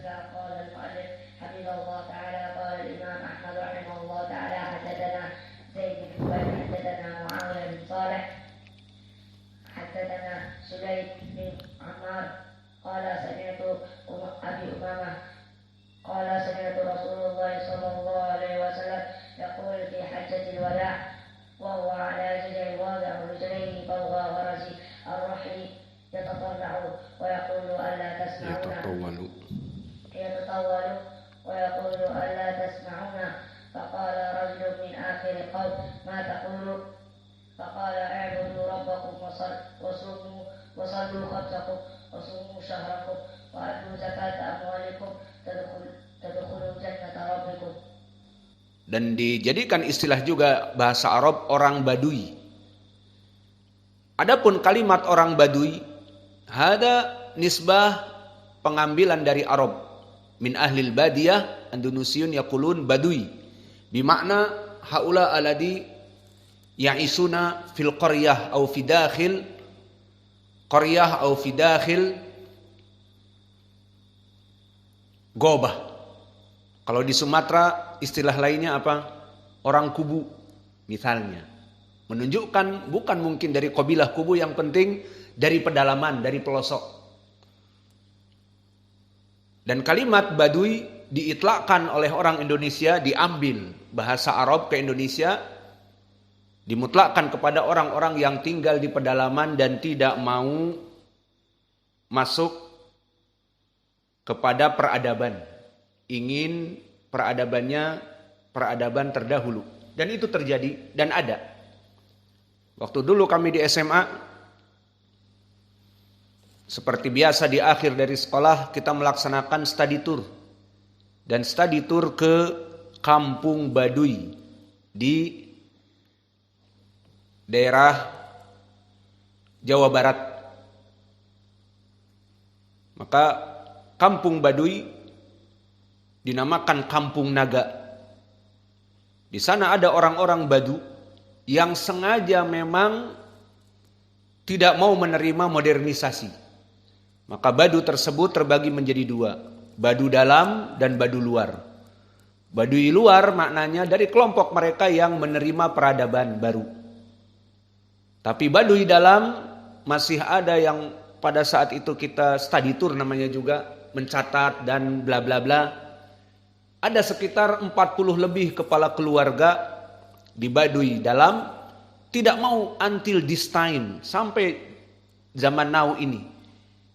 قال المؤلف حفظه الله تعالى قال الإمام أحمد رحمه الله تعالى حدثنا زيد بن خالد حدثنا معاوية بن صالح حدثنا سليم بن عمار قال سمعت أبي أمامة قال سمعت رسول الله صلى الله عليه وسلم يقول في حجة الوداع وهو على جزع واضع رجليه فوق غرس الرحل يتطلع ويقول ألا تسمعون يتطول ويقول ألا تسمعون فقال رجل من آخر القوم ما تقول فقال اعبدوا ربكم وصوموا وصلوا خمسكم وصوموا شهركم وأدوا زكاة أموالكم تدخلوا جنة ربكم. Dan dijadikan istilah juga bahasa Arab orang Badui. Adapun kalimat orang Badui, hada nisbah pengambilan dari Arab. Min ahlil badiyah Indonesiun yaqulun Badui. Bimakna haula alladhi ya'isuna fil qaryah au fi dakhil qaryah au fi dakhil gobah. Kalau di Sumatera istilah lainnya apa? Orang kubu misalnya. Menunjukkan bukan mungkin dari kabilah kubu, yang penting dari pedalaman, dari pelosok. Dan kalimat Badui diitlakkan oleh orang Indonesia, diambil bahasa Arab ke Indonesia, dimutlakkan kepada orang-orang yang tinggal di pedalaman dan tidak mau masuk kepada peradaban. Ingin peradabannya peradaban terdahulu. Dan itu terjadi dan ada. Waktu dulu kami di SMA, seperti biasa di akhir dari sekolah kita melaksanakan study tour. Dan study tour ke kampung Baduy di daerah Jawa Barat. Maka kampung Baduy dinamakan Kampung Naga. Di sana ada orang-orang Badu yang sengaja memang tidak mau menerima modernisasi. Maka Badu tersebut terbagi menjadi dua, Badu dalam dan Badu luar. Baduy luar maknanya dari kelompok mereka yang menerima peradaban baru. Tapi Baduy dalam masih ada yang pada saat itu kita study tour namanya juga, mencatat dan bla bla bla. Ada sekitar 40 lebih kepala keluarga di Baduy dalam tidak mau until this time, sampai zaman now ini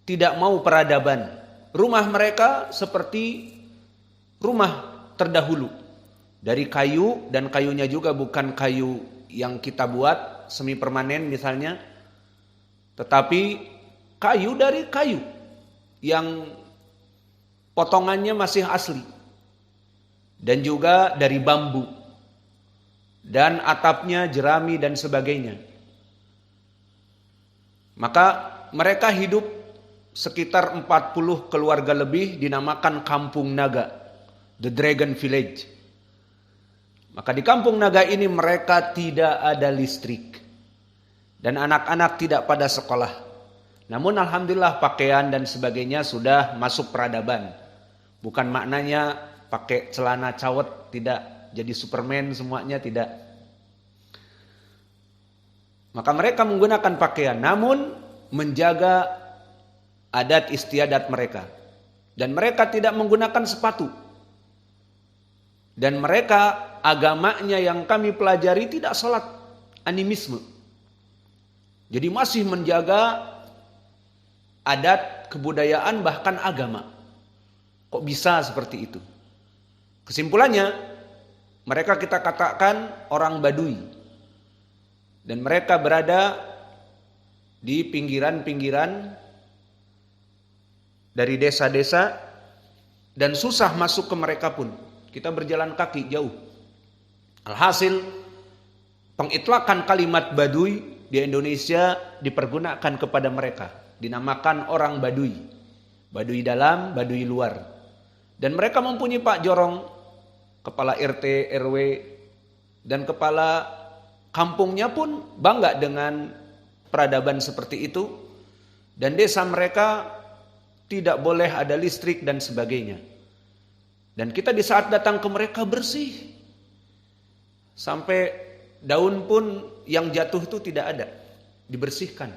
tidak mau peradaban. Rumah mereka seperti rumah terdahulu, dari kayu, dan kayunya juga bukan kayu yang kita buat semi permanen misalnya, tetapi kayu dari kayu yang potongannya masih asli. Dan juga dari bambu, dan atapnya jerami dan sebagainya. Maka mereka hidup sekitar 40 keluarga lebih, dinamakan Kampung Naga, The Dragon Village. Maka di Kampung Naga ini mereka tidak ada listrik, dan anak-anak tidak pada sekolah. Namun alhamdulillah pakaian dan sebagainya sudah masuk peradaban. Bukan maknanya pakai celana cawet, tidak jadi Superman semuanya, tidak. Maka mereka menggunakan pakaian, namun menjaga adat istiadat mereka. Dan mereka tidak menggunakan sepatu. Dan mereka agamanya yang kami pelajari tidak sholat, animisme. Jadi masih menjaga adat, kebudayaan, bahkan agama. Kok bisa seperti itu? Kesimpulannya, mereka kita katakan orang Baduy. Dan mereka berada di pinggiran-pinggiran dari desa-desa, dan susah masuk ke mereka pun. Kita berjalan kaki jauh. Alhasil, pengitlakan kalimat Baduy di Indonesia dipergunakan kepada mereka. Dinamakan orang Baduy. Baduy dalam, Baduy luar. Dan mereka mempunyai Pak Jorong, kepala RT, RW, dan kepala kampungnya pun bangga dengan peradaban seperti itu. Dan desa mereka tidak boleh ada listrik dan sebagainya. Dan kita di saat datang ke mereka bersih. Sampai daun pun yang jatuh itu tidak ada, dibersihkan.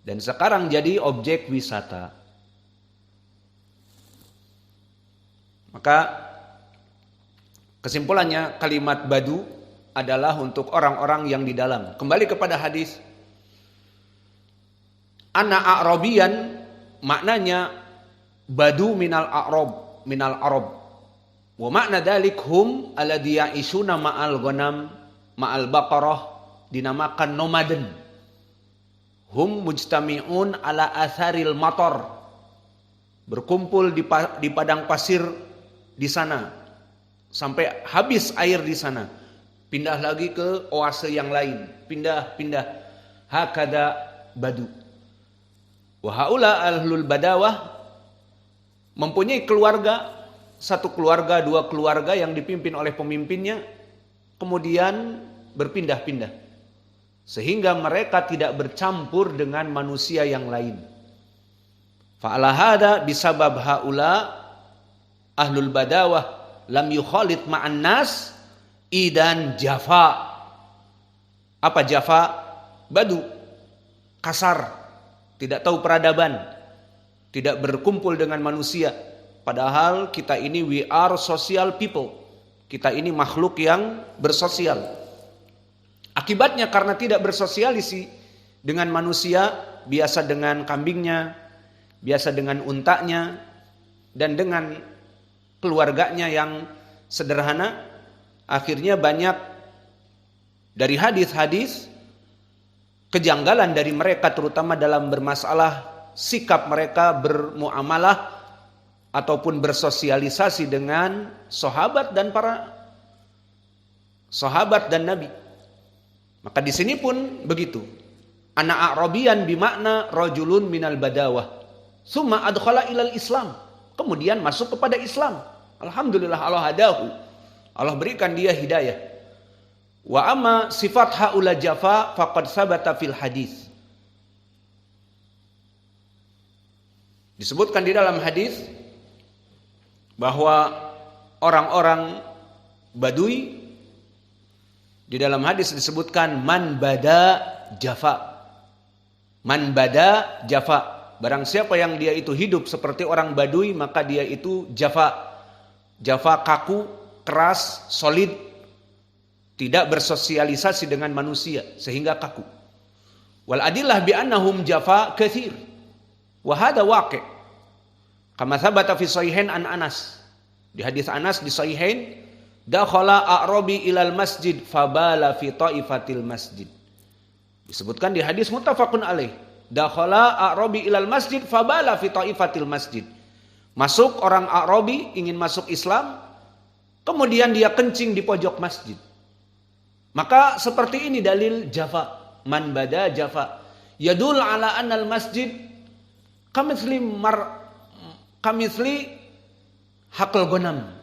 Dan sekarang jadi objek wisata. Maka kesimpulannya kalimat badu adalah untuk orang-orang yang di dalam. Kembali kepada hadis. Ana a'rabiyan maknanya badu minal arab. Wa makna dalik hum alladhi ya'ishuna ma'al ghanam ma'al baqarah, dinamakan nomaden. Hum mujtami'un ala atharil matar, berkumpul di padang pasir di sana sampai habis air di sana, pindah lagi ke oase yang lain, pindah hakada badu. Wa haula ahlul badawah, mempunyai keluarga, satu keluarga, dua keluarga yang dipimpin oleh pemimpinnya, kemudian berpindah-pindah sehingga mereka tidak bercampur dengan manusia yang lain. Fa'ala hada bisabab haula ahlul badawah lam yukhalit ma'an nas idan jafa. Apa jafa? Badu, kasar, tidak tahu peradaban, tidak berkumpul dengan manusia. Padahal kita ini we are social people. Kita ini makhluk yang bersosial. Akibatnya karena tidak bersosialisi dengan manusia, biasa dengan kambingnya, biasa dengan untanya, dan dengan keluarganya yang sederhana, akhirnya banyak dari hadis-hadis kejanggalan dari mereka, terutama dalam bermasalah sikap mereka bermuamalah ataupun bersosialisasi dengan sahabat dan para sahabat dan Nabi. Maka di sini pun begitu. Ana a'rabiyan bimakna rajulun minal badawah. Summa adkhala ilal Islam. Kemudian masuk kepada Islam. Alhamdulillah Allah hadahu. Allah berikan dia hidayah. Wa amma sifat haula jafa faqad sabata fil hadis. Disebutkan di dalam hadis bahwa orang-orang Badui, di dalam hadis disebutkan man bada jafa. Man bada jafa. Barang siapa yang dia itu hidup seperti orang Badui, maka dia itu jafa. Jafa kaku, keras, solid, tidak bersosialisasi dengan manusia sehingga kaku. Wal adillah bi annahum jafa katsir. Wa hada waqi'. Kama thabata fi sahihain an Anas. Di hadis Anas di sahihain, dakhala a'rabi ilal masjid fabala fi taifatil masjid. Disebutkan di hadis muttafaqun alaih. Dakhala a'rabi ilal masjid fabala fi taifatil masjid. Masuk orang A'rabi ingin masuk Islam, kemudian dia kencing di pojok masjid. Maka seperti ini dalil jafa, man bada jafa. Yadul ala annal masjid kamitsli hakal ghanam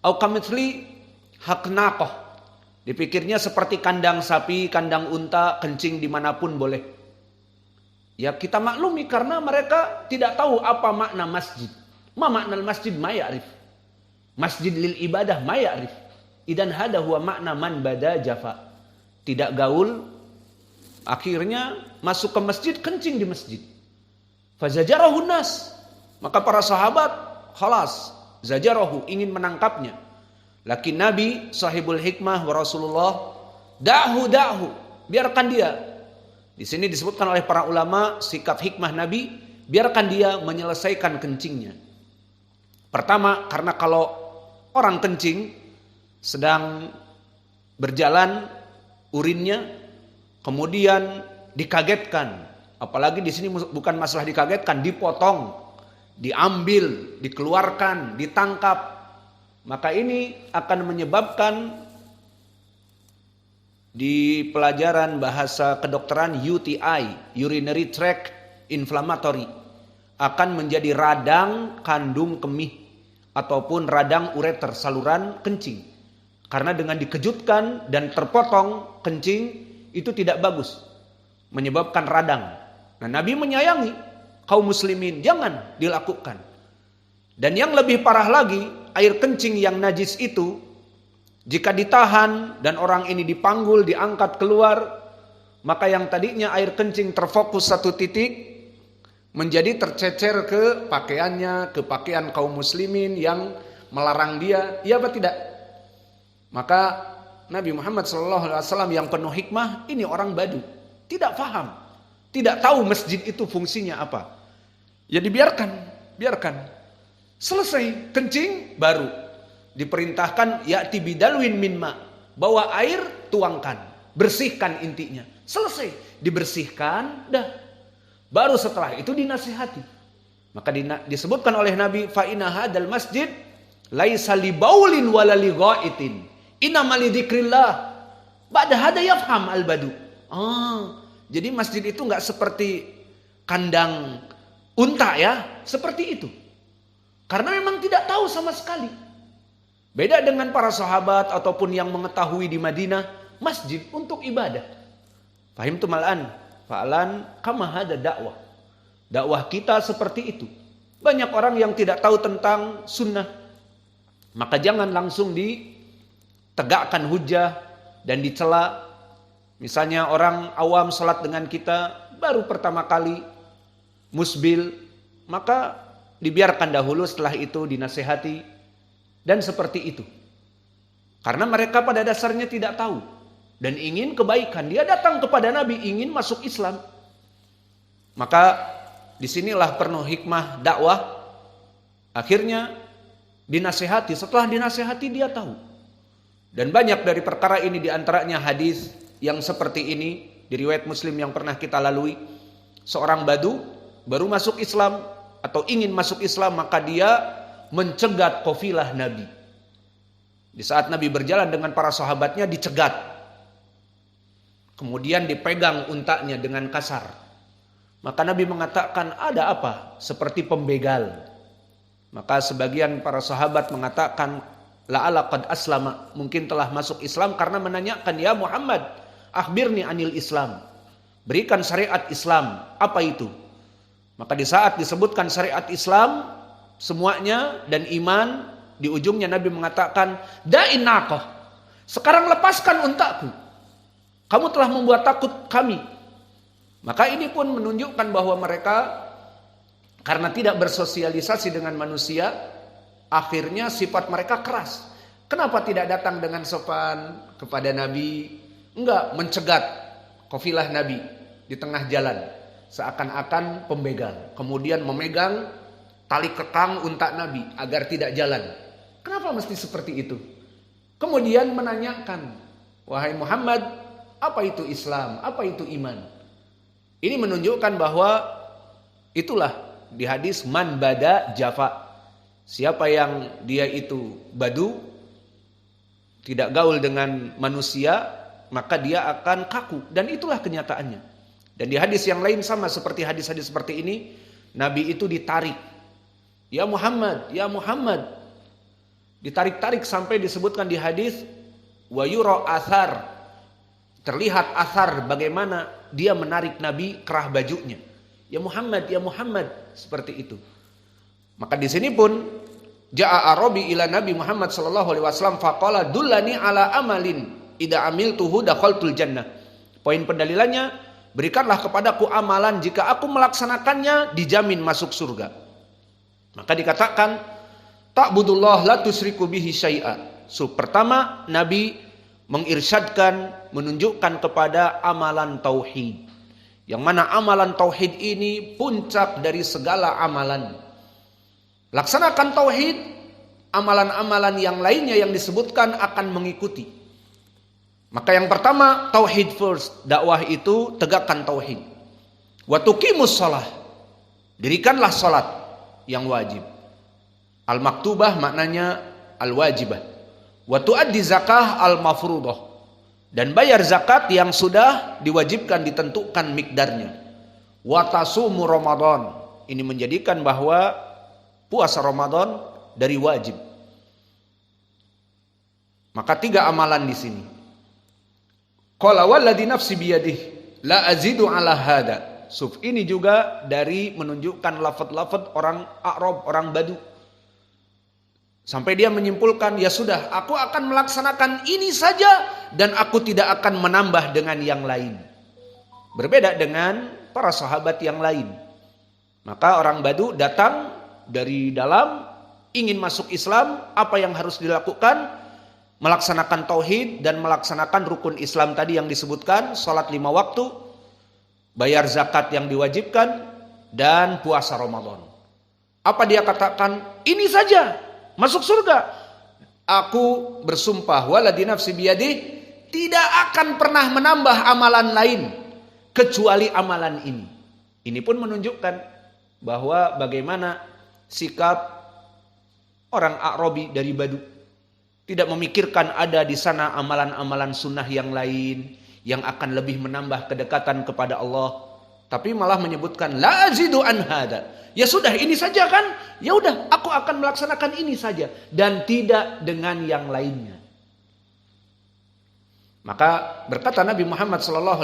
atau kamitsli hak naqah. Dipikirnya seperti kandang sapi, kandang unta, kencing dimanapun boleh. Ya kita maklumi karena mereka tidak tahu apa makna masjid. Ma makna masjid ma ya'rif. Masjid lil ibadah ma ya'rif. Idan hada huwa makna man bada jafa. Tidak gaul, akhirnya masuk ke masjid, kencing di masjid. Fazajarahu nas. Maka para sahabat khalas, zajarahu, ingin menangkapnya. Lakin Nabi sahibul hikmah wa Rasulullah da'hu, biarkan dia. Di sini disebutkan oleh para ulama sikap hikmah Nabi, biarkan dia menyelesaikan kencingnya. Pertama, karena kalau orang kencing sedang berjalan urinnya, kemudian dikagetkan, apalagi di sini bukan masalah dikagetkan, dipotong, diambil, dikeluarkan, ditangkap, maka ini akan menyebabkan di pelajaran bahasa kedokteran UTI, urinary tract inflammatory, akan menjadi radang kandung kemih ataupun radang ureter, saluran kencing. Karena dengan dikejutkan dan terpotong kencing itu tidak bagus, menyebabkan radang. Nah, Nabi menyayangi kaum muslimin. Jangan dilakukan. Dan yang lebih parah lagi, air kencing yang najis itu, jika ditahan dan orang ini dipanggul, diangkat keluar, maka yang tadinya air kencing terfokus satu titik, menjadi tercecer ke pakaiannya, ke pakaian kaum muslimin yang melarang dia, iya apa tidak? Maka Nabi Muhammad SAW yang penuh hikmah, ini orang Badu, tidak paham, tidak tahu masjid itu fungsinya apa. Ya biarkan. Selesai kencing, baru diperintahkan ya'ti bidalwin minma, bawa air, tuangkan, bersihkan intinya. Selesai, dibersihkan, dah. Baru setelah itu dinasihati. Maka disebutkan oleh Nabi, fa inna hadzal masjid laisa li baulin wala li ghaitin, inna li dzikrillah. Ba'da hada yafham al-badu. Jadi masjid itu enggak seperti kandang unta ya, seperti itu. Karena memang tidak tahu sama sekali. Beda dengan para sahabat ataupun yang mengetahui di Madinah, masjid untuk ibadah. Fahim tu mal'an, fa'alan kama hada dakwah. Dakwah kita seperti itu. Banyak orang yang tidak tahu tentang sunnah. Maka jangan langsung ditegakkan hujah dan dicela. Misalnya orang awam salat dengan kita baru pertama kali musbil, maka dibiarkan dahulu, setelah itu dinasihati dan seperti itu. Karena mereka pada dasarnya tidak tahu dan ingin kebaikan. Dia datang kepada Nabi ingin masuk Islam. Maka disinilah penuh hikmah dakwah. Akhirnya dinasihati. Setelah dinasihati dia tahu. Dan banyak dari perkara ini diantaranya hadis yang seperti ini di riwayat Muslim yang pernah kita lalui. Seorang Badu baru masuk Islam atau ingin masuk Islam, maka dia mencegat kafilah Nabi. Di saat Nabi berjalan dengan para sahabatnya dicegat. Kemudian dipegang untanya dengan kasar. Maka Nabi mengatakan, ada apa? Seperti pembegal. Maka sebagian para sahabat mengatakan, la'ala qad aslama, mungkin telah masuk Islam karena menanyakan, ya Muhammad, akhbirni anil Islam. Berikan syariat Islam. Apa itu? Maka di saat disebutkan syariat Islam semuanya dan iman, di ujungnya Nabi mengatakan, da'in naqah, sekarang lepaskan untaku, kamu telah membuat takut kami. Maka ini pun menunjukkan bahwa mereka karena tidak bersosialisasi dengan manusia, akhirnya sifat mereka keras. Kenapa tidak datang dengan sopan kepada Nabi? Enggak, mencegat kafilah Nabi di tengah jalan. Seakan-akan pembegal. Kemudian memegang tali kekang unta Nabi agar tidak jalan. Kenapa mesti seperti itu? Kemudian menanyakan, wahai Muhammad, apa itu Islam? Apa itu iman? Ini menunjukkan bahwa itulah di hadis man bada jafa. Siapa yang dia itu badu, tidak gaul dengan manusia, maka dia akan kaku. Dan itulah kenyataannya. Dan di hadis yang lain sama seperti hadis-hadis seperti ini, Nabi itu ditarik. Ya Muhammad, ya Muhammad. Ditarik-tarik sampai disebutkan di hadis, wa yura athar. Terlihat athar bagaimana dia menarik Nabi kerah bajunya. Ya Muhammad, ya Muhammad. Seperti itu. Maka di sini pun, ja'a Arabi ila Nabi Muhammad SAW faqala dullani ala amalin idza amiltuhu dakhaltul jannah. Poin pendalilannya, berikanlah kepadaku amalan, jika aku melaksanakannya dijamin masuk surga. Maka dikatakan ta'budullah la tusyriku bihi syai'a. Pertama, Nabi mengirsyadkan, menunjukkan kepada amalan tauhid. Yang mana amalan tauhid ini puncak dari segala amalan. Laksanakan tauhid, amalan-amalan yang lainnya yang disebutkan akan mengikuti. Maka yang pertama, tauhid first. Dakwah itu tegakkan tauhid. Wa tuqimus shalah. Dirikanlah salat yang wajib. Al-maktubah maknanya al-wajibah. Wa tuaddi zakah al-mafruḍah. Dan bayar zakat yang sudah diwajibkan, ditentukan mikdarnya. Wa tasumu Ramadan. Ini menjadikan bahwa puasa Ramadan dari wajib. Maka 3 amalan di sini. Qala walladzi nafsi biyadihi la azidu ala hada. Suf ini juga dari menunjukkan lafaz-lafaz orang A'rab, orang Badu. Sampai dia menyimpulkan, ya sudah, aku akan melaksanakan ini saja dan aku tidak akan menambah dengan yang lain. Berbeda dengan para sahabat yang lain. Maka orang Badu datang dari dalam, ingin masuk Islam, apa yang harus dilakukan? Melaksanakan tauhid dan melaksanakan rukun Islam tadi yang disebutkan, salat 5 waktu, bayar zakat yang diwajibkan, dan puasa Ramadan. Apa dia katakan? Ini saja, masuk surga. Aku bersumpah waladhi nafsi biyadih, tidak akan pernah menambah amalan lain kecuali amalan ini. Ini pun menunjukkan bahwa bagaimana sikap orang A'rabi dari Badu. Tidak memikirkan ada di sana amalan-amalan sunnah yang lain yang akan lebih menambah kedekatan kepada Allah, tapi malah menyebutkan la azidu an hada. Ya sudah, ini saja kan? Ya udah, aku akan melaksanakan ini saja dan tidak dengan yang lainnya. Maka berkata Nabi Muhammad SAW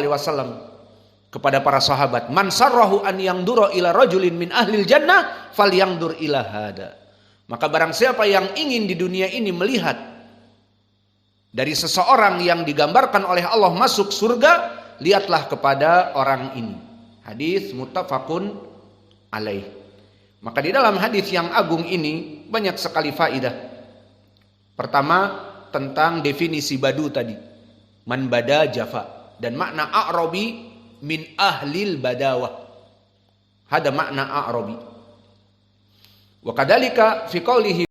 kepada para sahabat, man sarrahu an yangdura ila rajulin min ahlil jannah falyangdur ila hada. Maka barang siapa yang ingin di dunia ini melihat dari seseorang yang digambarkan oleh Allah masuk surga, lihatlah kepada orang ini. Hadis muttafaqun alaih. Maka di dalam hadis yang agung ini banyak sekali faidah. Pertama, tentang definisi Badu tadi. Man bada jafa. Dan makna A'rabi min ahlil badawah. Ada makna A'rabi. Wa kadzalika fi qoulihi